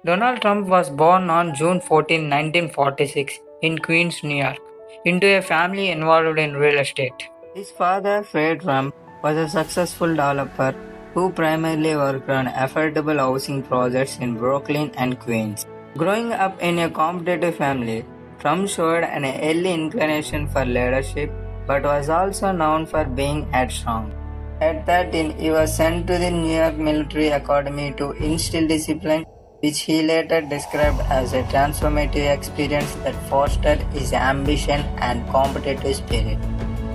Donald Trump was born on June 14, 1946, in Queens, New York, into a family involved in real estate. His father, Fred Trump, was a successful developer who primarily worked on affordable housing projects in Brooklyn and Queens. Growing up in a competitive family, Trump showed an early inclination for leadership but was also known for being headstrong. At 13, he was sent to the New York Military Academy to instill discipline, which he later described as a transformative experience that fostered his ambition and competitive spirit.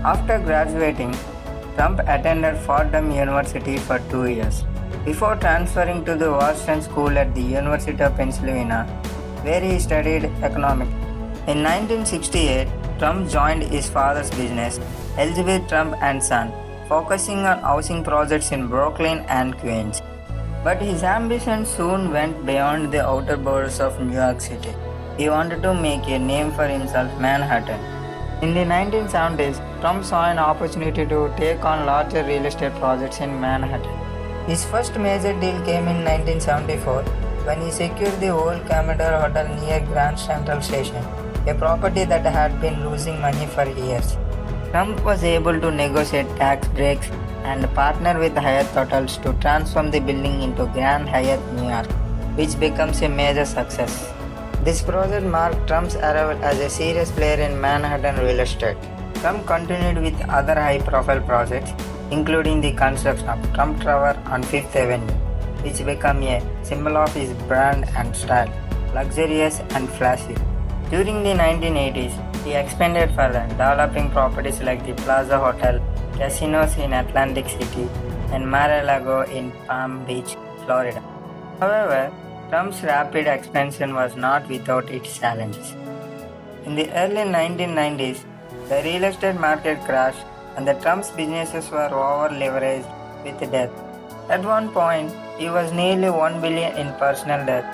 After graduating, Trump attended Fordham University for 2 years, before transferring to the Wharton School at the University of Pennsylvania, where he studied economics. In 1968, Trump joined his father's business, Elizabeth Trump and Son, focusing on housing projects in Brooklyn and Queens. But his ambition soon went beyond the outer borders of New York City. He wanted to make a name for himself in Manhattan. In the 1970s, Trump saw an opportunity to take on larger real estate projects in Manhattan. His first major deal came in 1974 when he secured the old Commodore Hotel near Grand Central Station, a property that had been losing money for years. Trump was able to negotiate tax breaks and partner with Hyatt Hotels to transform the building into Grand Hyatt New York, which becomes a major success. This project marked Trump's arrival as a serious player in Manhattan real estate. Trump continued with other high-profile projects, including the construction of Trump Tower on Fifth Avenue, which became a symbol of his brand and style, luxurious and flashy. During the 1980s, he expanded further, developing properties like the Plaza Hotel, casinos in Atlantic City, and Mar-a-Lago in Palm Beach, Florida. However, Trump's rapid expansion was not without its challenges. In the early 1990s, the real estate market crashed and the Trump's businesses were over-leveraged with debt. At one point, he was nearly $1 billion in personal debt,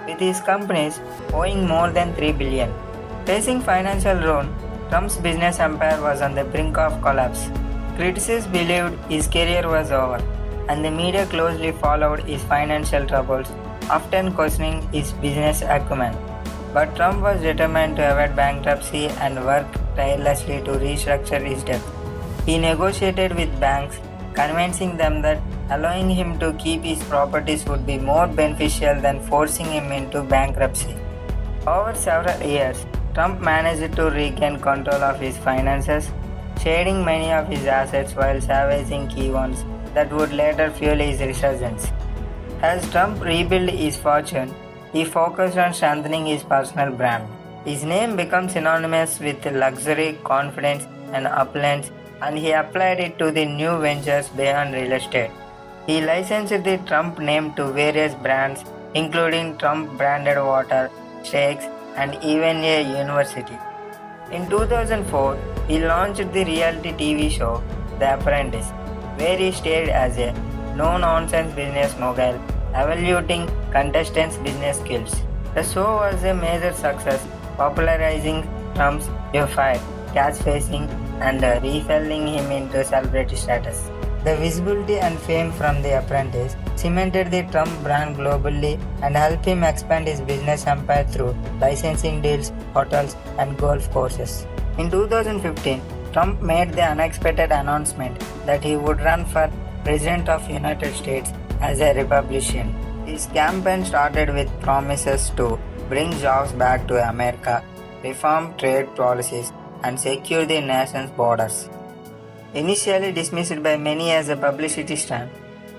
with his companies owing more than $3 billion. Facing financial ruin, Trump's business empire was on the brink of collapse. Critics believed his career was over, and the media closely followed his financial troubles, often questioning his business acumen. But Trump was determined to avoid bankruptcy and worked tirelessly to restructure his debt. He negotiated with banks, convincing them that allowing him to keep his properties would be more beneficial than forcing him into bankruptcy. Over several years, Trump managed to regain control of his finances, shading many of his assets while salvaging key ones that would later fuel his resurgence. As Trump rebuilt his fortune, he focused on strengthening his personal brand. His name became synonymous with luxury, confidence, and opulence, and he applied it to the new ventures beyond real estate. He licensed the Trump name to various brands, including Trump branded water, steaks, and even a university. In 2004, he launched the reality TV show The Apprentice, where he stayed as a no-nonsense business mogul, evaluating contestants' business skills. The show was a major success, popularizing Trump's fire, catchphrasing, and refueling him into celebrity status. The visibility and fame from The Apprentice cemented the Trump brand globally and helped him expand his business empire through licensing deals, hotels, and golf courses. In 2015, Trump made the unexpected announcement that he would run for President of the United States as a Republican. His campaign started with promises to bring jobs back to America, reform trade policies, and secure the nation's borders. Initially dismissed by many as a publicity stunt,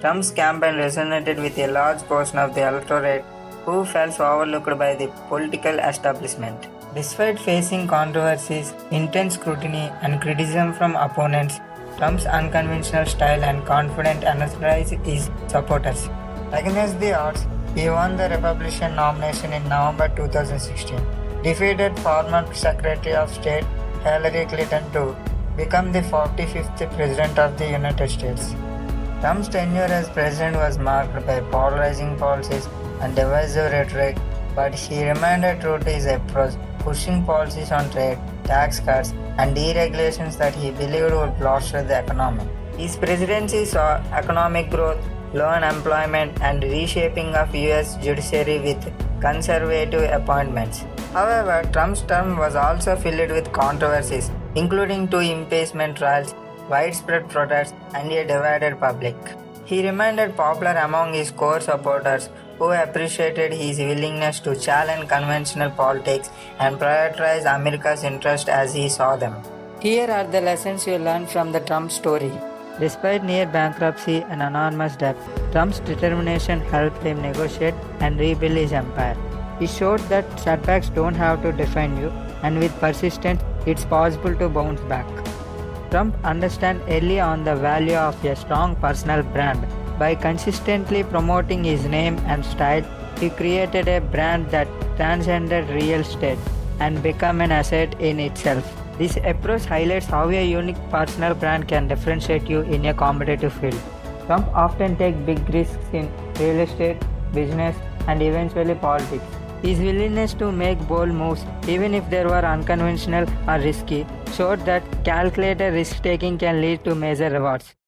Trump's campaign resonated with a large portion of the electorate who felt overlooked by the political establishment. Despite facing controversies, intense scrutiny, and criticism from opponents, Trump's unconventional style and confidence energized his supporters. Against the odds, he won the Republican nomination in November 2016, defeated former Secretary of State Hillary Clinton to become the 45th President of the United States. Trump's tenure as president was marked by polarizing policies and divisive rhetoric, but he remained true to his approach, pushing policies on trade, tax cuts, and deregulations that he believed would bolster the economy. His presidency saw economic growth, low unemployment, and reshaping of US judiciary with conservative appointments. However, Trump's term was also filled with controversies, including two impeachment trials, widespread protests, and a divided public. He remained popular among his core supporters who appreciated his willingness to challenge conventional politics and prioritize America's interests as he saw them. Here are the lessons you learned from the Trump story. Despite near bankruptcy and enormous debt, Trump's determination helped him negotiate and rebuild his empire. He showed that setbacks don't have to define you, and with persistence, it's possible to bounce back. Trump understood early on the value of a strong personal brand. By consistently promoting his name and style, he created a brand that transcended real estate and became an asset in itself. This approach highlights how a unique personal brand can differentiate you in a competitive field. Trump often takes big risks in real estate, business, and eventually politics. His willingness to make bold moves, even if they were unconventional or risky, showed that calculated risk taking can lead to major rewards.